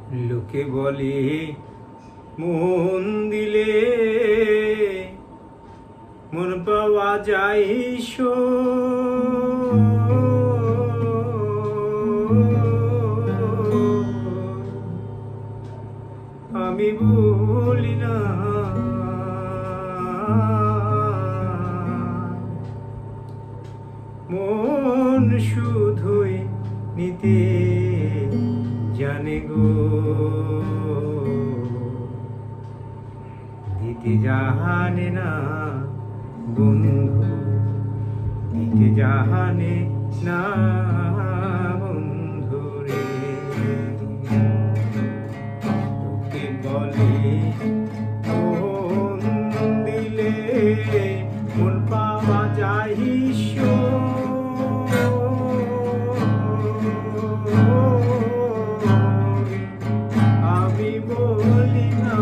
লোকে বলে মন দিলে মন পাওয়া যায় আমি বলি না মন শুধুই নিতে জানে গো, দিতে জানে না বন্ধু, দিতে জানে না বন্ধু রে। তোকে বলে মন দিলে মন পাওয়া যায় আমি বলি না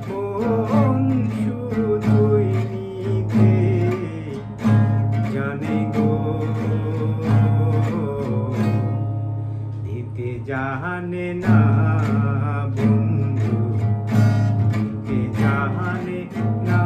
মন শুধুই নিতে জানে গো, দিতে জানে না বন্ধু, দিতে জানে না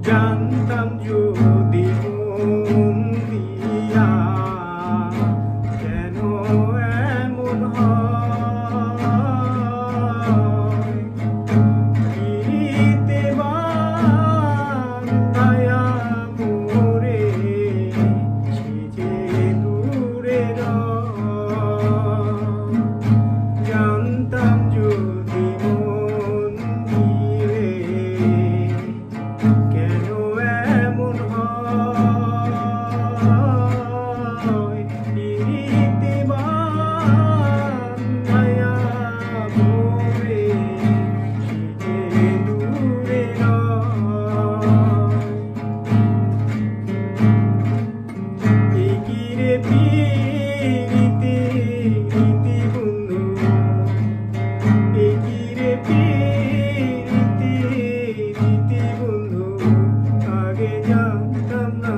জানতাম যদি মন দিয়া কেন এমন হয়, পিরিতে বান্ধায়া মোরে সে দূরে জানতাম যদি মন দিয়ে কেন এমন হয়, পিরিতে বান্ধায়া মোরে সে দূরে একিরে পিরিতে রীতি বন্ধু, একিরে পিরিতে রীতি বন্ধু, আগে জানতাম না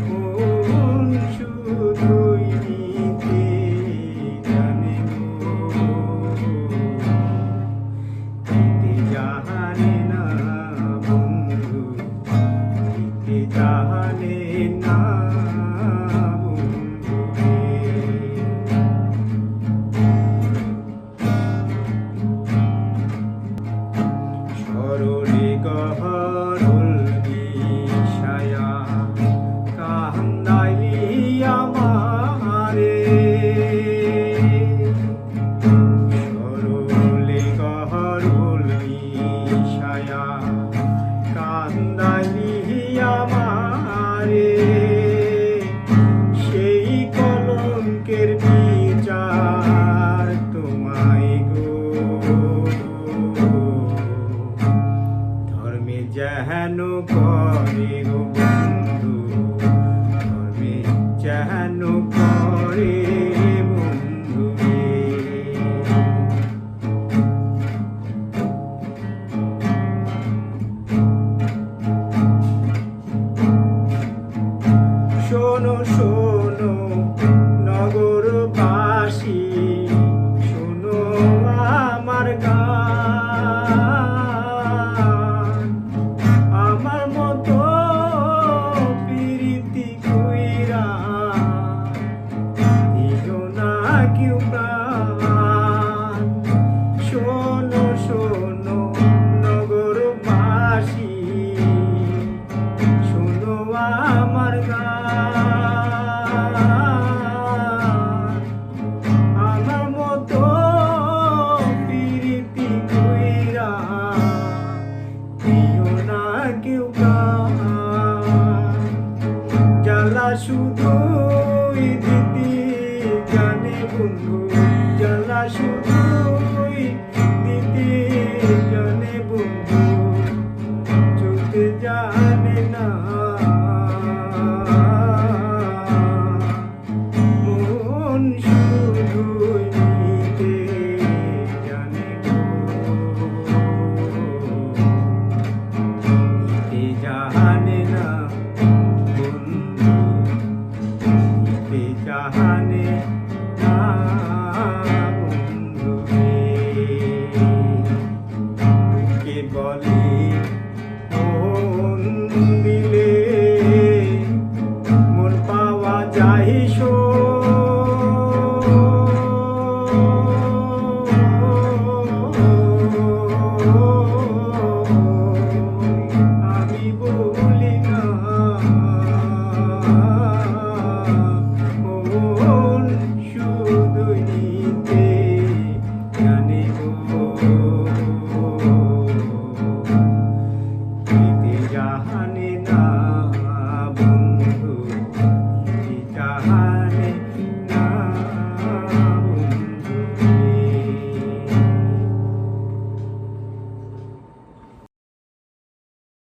মন শুধুই নিতে জানে গো, দিতে জানে না বন্ধু, দিতে জানে না বন্ধু রে। সরলে গহরুল বিষয়া কান্দাইলি আমারে, সরলে গহরুল বিষয়া কান্দাইলি আমারে, সেই কলঙ্কের বিচার তোমায় গো, ধর্মে যেন করে গো বন্ধু, ধর্মে যেন করে বন্ধু রে। শোনো শোনো নগরবাসী, শোনো আমার গান, আমার মতো প্রীতি কইরা দিও না কেউ প্রাণ। শোনো শোনো নগরবাসী, শোনো আমার গান, আমার মতো প্রীতি কইরা দিও না কেউ প্রাণ। জ্বালা শুধুই দিতে জানে বন্ধু, জ্বালা শুধুই দিতে জানে বন্ধু, চলতে জানে না মন শুধু জাহানে